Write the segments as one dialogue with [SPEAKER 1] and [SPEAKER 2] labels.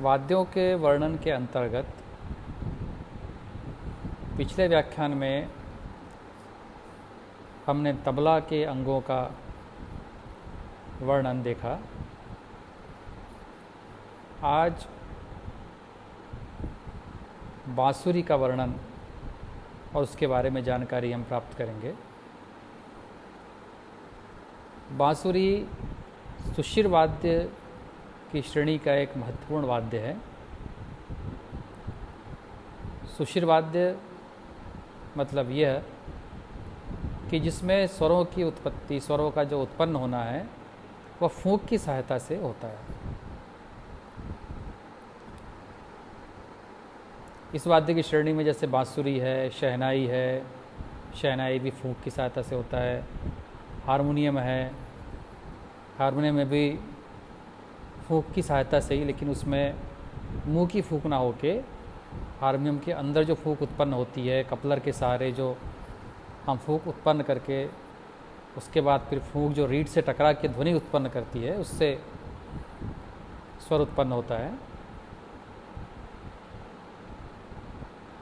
[SPEAKER 1] वाद्यों के वर्णन के अंतर्गत पिछले व्याख्यान में हमने तबला के अंगों का वर्णन देखा। आज बांसुरी का वर्णन और उसके बारे में जानकारी हम प्राप्त करेंगे। बांसुरी सुशिर वाद्य की श्रेणी का एक महत्वपूर्ण वाद्य है। सुशिर वाद्य मतलब यह कि जिसमें स्वरों की उत्पत्ति, स्वरों का जो उत्पन्न होना है वह फूंक की सहायता से होता है। इस वाद्य की श्रेणी में जैसे बांसुरी है, शहनाई है, शहनाई भी फूंक की सहायता से होता है। हारमोनियम है, हारमोनियम में भी फूंक की सहायता से ही, लेकिन उसमें मुंह की फूंक ना होके हारमोनियम के अंदर जो फूंक उत्पन्न होती है, कपलर के सहारे जो हम फूंक उत्पन्न करके उसके बाद फिर फूंक जो रीढ़ से टकरा के ध्वनि उत्पन्न करती है, उससे स्वर उत्पन्न होता है।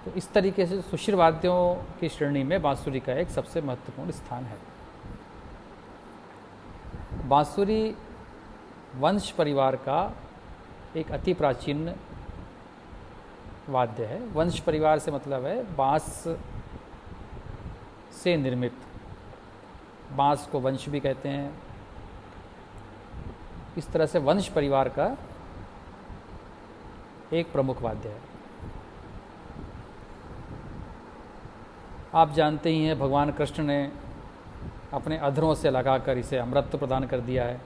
[SPEAKER 1] तो इस तरीके से सुशिर वाद्यों की श्रेणी में बांसुरी का एक सबसे महत्वपूर्ण स्थान है। बांसुरी वंश परिवार का एक अति प्राचीन वाद्य है। वंश परिवार से मतलब है बांस से निर्मित। बांस को वंश भी कहते हैं। इस तरह से वंश परिवार का एक प्रमुख वाद्य है। आप जानते ही हैं, भगवान कृष्ण ने अपने अधरों से लगाकर इसे अमृत प्रदान कर दिया है।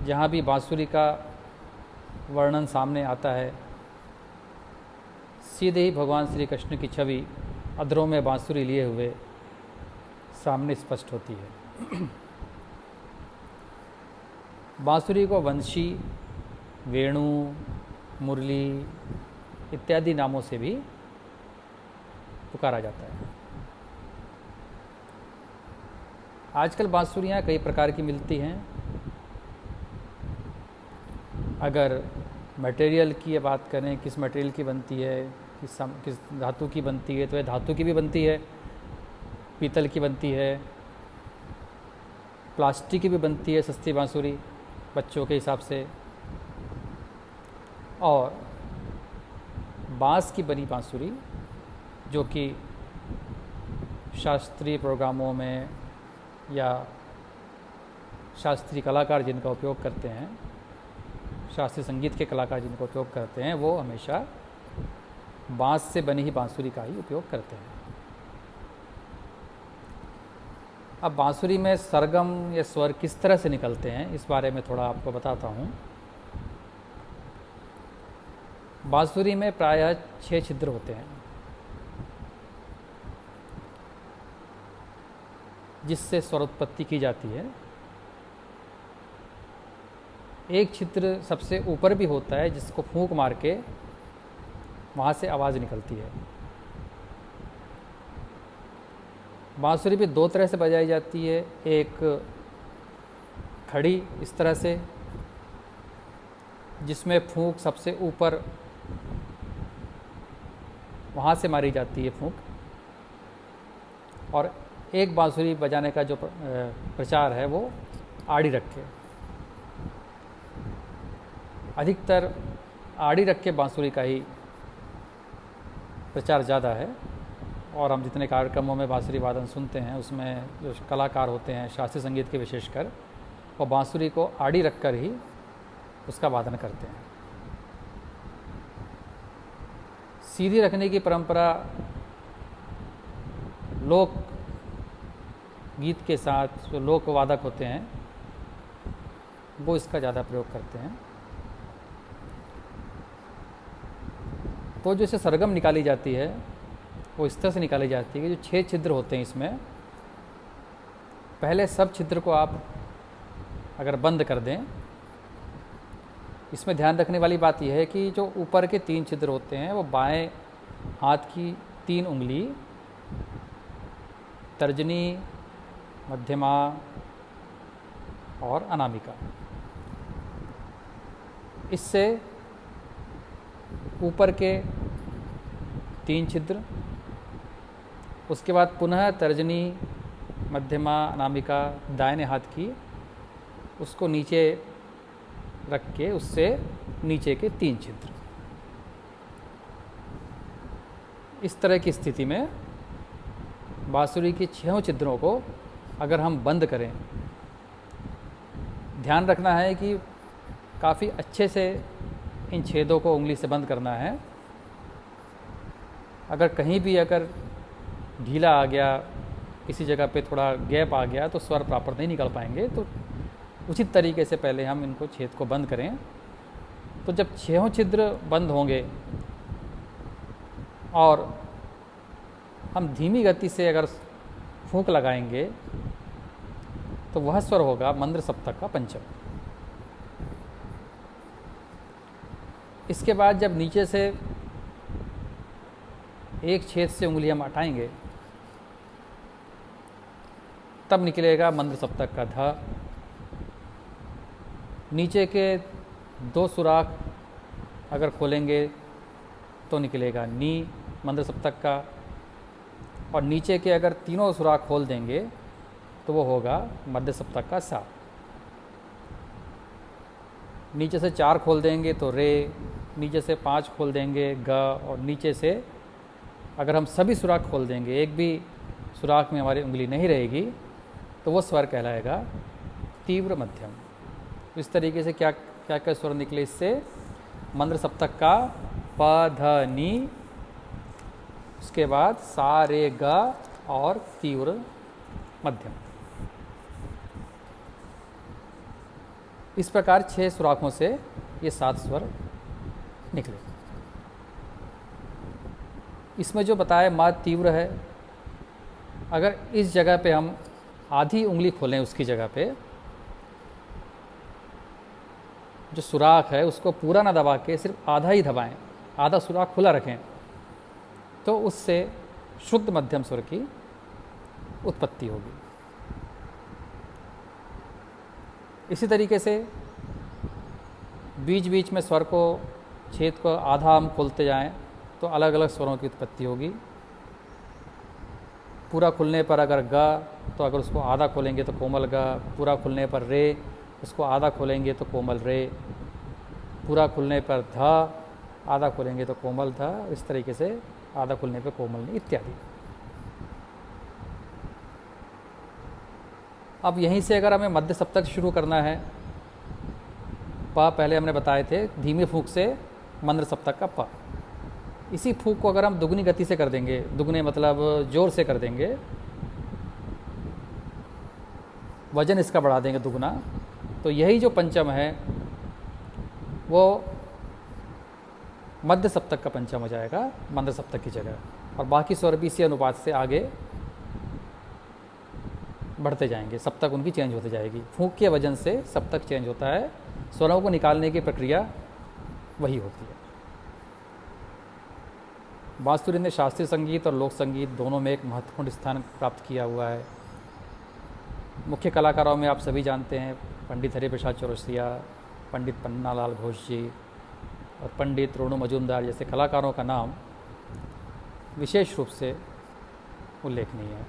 [SPEAKER 1] जहाँ भी बांसुरी का वर्णन सामने आता है, सीधे ही भगवान श्री कृष्ण की छवि अधरों में बांसुरी लिए हुए सामने स्पष्ट होती है। बांसुरी को वंशी, वेणु, मुरली इत्यादि नामों से भी पुकारा जाता है। आजकल बांसुरियाँ कई प्रकार की मिलती हैं। अगर मटेरियल की बात करें, किस मटेरियल की बनती है, किस धातु की बनती है, तो यह धातु की भी बनती है, पीतल की बनती है, प्लास्टिक की भी बनती है सस्ती बांसुरी बच्चों के हिसाब से, और बांस की बनी बांसुरी जो कि शास्त्रीय प्रोग्रामों में या शास्त्रीय कलाकार जिनका उपयोग करते हैं, शास्त्रीय संगीत के कलाकार जिनका उपयोग करते हैं, वो हमेशा बांस से बनी ही बांसुरी का ही उपयोग करते हैं। अब बांसुरी में सरगम या स्वर किस तरह से निकलते हैं, इस बारे में थोड़ा आपको बताता हूँ। बांसुरी में प्रायः 6 छिद्र होते हैं, जिससे स्वर उत्पत्ति की जाती है। एक छिद्र सबसे ऊपर भी होता है, जिसको फूंक मार के वहाँ से आवाज़ निकलती है। बांसुरी भी 2 तरह से बजाई जाती है। एक खड़ी इस तरह से, जिसमें फूंक सबसे ऊपर वहाँ से मारी जाती है फूंक, और एक बांसुरी बजाने का जो प्रचार है वो आड़ी रख के, अधिकतर आड़ी रख के बांसुरी का ही प्रचार ज़्यादा है। और हम जितने कार्यक्रमों में बांसुरी वादन सुनते हैं, उसमें जो कलाकार होते हैं शास्त्रीय संगीत के विशेषकर, वो बांसुरी को आड़ी रखकर ही उसका वादन करते हैं। सीधी रखने की परंपरा लोक गीत के साथ जो लोक वादक होते हैं वो इसका ज़्यादा प्रयोग करते हैं। तो जो इसे सरगम निकाली जाती है वो इस तरह से निकाली जाती है कि जो 6 छिद्र होते हैं इसमें, पहले सब छिद्र को आप अगर बंद कर दें। इसमें ध्यान रखने वाली बात यह है कि जो ऊपर के 3 छिद्र होते हैं वो बाएं हाथ की 3 उंगली, तर्जनी, मध्यमा और अनामिका, इससे ऊपर के 3 छिद्र, उसके बाद पुनः तर्जनी, मध्यमा, अनामिका दाहिने हाथ की, उसको नीचे रख के उससे नीचे के 3 छिद्र। इस तरह की स्थिति में बांसुरी के 6 छिद्रों को अगर हम बंद करें, ध्यान रखना है कि काफ़ी अच्छे से इन छेदों को उंगली से बंद करना है। अगर कहीं भी अगर ढीला आ गया, किसी जगह पे थोड़ा गैप आ गया, तो स्वर प्रॉपर नहीं निकल पाएंगे। तो उचित तरीके से पहले हम इनको छेद को बंद करें। तो जब 6 छिद्र बंद होंगे और हम धीमी गति से अगर फूंक लगाएंगे, तो वह स्वर होगा मंद्र सप्तक का पंचम। इसके बाद जब नीचे से एक छेद से उंगली हम हटाएंगे, तब निकलेगा मंद्र सप्तक का ध। नीचे के 2 सुराख अगर खोलेंगे तो निकलेगा नी मंद्र सप्तक का, और नीचे के अगर तीनों सुराख खोल देंगे तो वो होगा मध्य सप्तक का सा। नीचे से 4 खोल देंगे तो रे, नीचे से 5 खोल देंगे ग, और नीचे से अगर हम सभी सुराख खोल देंगे, एक भी सुराख में हमारी उंगली नहीं रहेगी, तो वो स्वर कहलाएगा तीव्र मध्यम। इस तरीके से क्या क्या क्या स्वर निकले इससे? मंद्र सप्तक का प ध नी, उसके बाद सा रे ग और तीव्र मध्यम। इस प्रकार 6 सुराखों से ये 7 स्वर निकले। इसमें जो बताया मा तीव्र है, अगर इस जगह पे हम आधी उंगली खोलें, उसकी जगह पे जो सुराख है उसको पूरा ना दबा के सिर्फ आधा ही दबाएं, आधा सुराख खुला रखें, तो उससे शुद्ध मध्यम स्वर की उत्पत्ति होगी। इसी तरीके से बीच बीच में स्वर को, छेद को आधा हम खोलते जाएं तो अलग अलग स्वरों की उत्पत्ति होगी। पूरा खुलने पर अगर ग, तो अगर उसको आधा खोलेंगे तो कोमल ग। पूरा खुलने पर रे, उसको आधा खोलेंगे तो कोमल रे। पूरा खुलने पर ध, आधा खोलेंगे तो कोमल ध। इस तरीके से आधा खुलने पर कोमल नी इत्यादि। अब यहीं से अगर हमें मध्य सप्तक शुरू करना है, प पहले हमने बताए थे धीमी फूंक से मंद्र सप्तक का प। इसी फूंक को अगर हम दुगनी गति से कर देंगे, दुगने मतलब जोर से कर देंगे, वजन इसका बढ़ा देंगे दुगना, तो यही जो पंचम है वो मध्य सप्तक का पंचम हो जाएगा मंद्र सप्तक की जगह। और बाकी स्वर भी इसी अनुपात से आगे बढ़ते जाएंगे, सप्तक उनकी चेंज होती जाएगी। फूंक के वजन से सप्तक चेंज होता है, स्वरों को निकालने की प्रक्रिया वही होती है। बांसुरी ने शास्त्रीय संगीत और लोक संगीत दोनों में एक महत्वपूर्ण स्थान प्राप्त किया हुआ है। मुख्य कलाकारों में आप सभी जानते हैं पंडित हरिप्रसाद चौरसिया, पंडित पन्नालाल घोष जी और पंडित रोणू मजूमदार जैसे कलाकारों का नाम विशेष रूप से उल्लेखनीय है।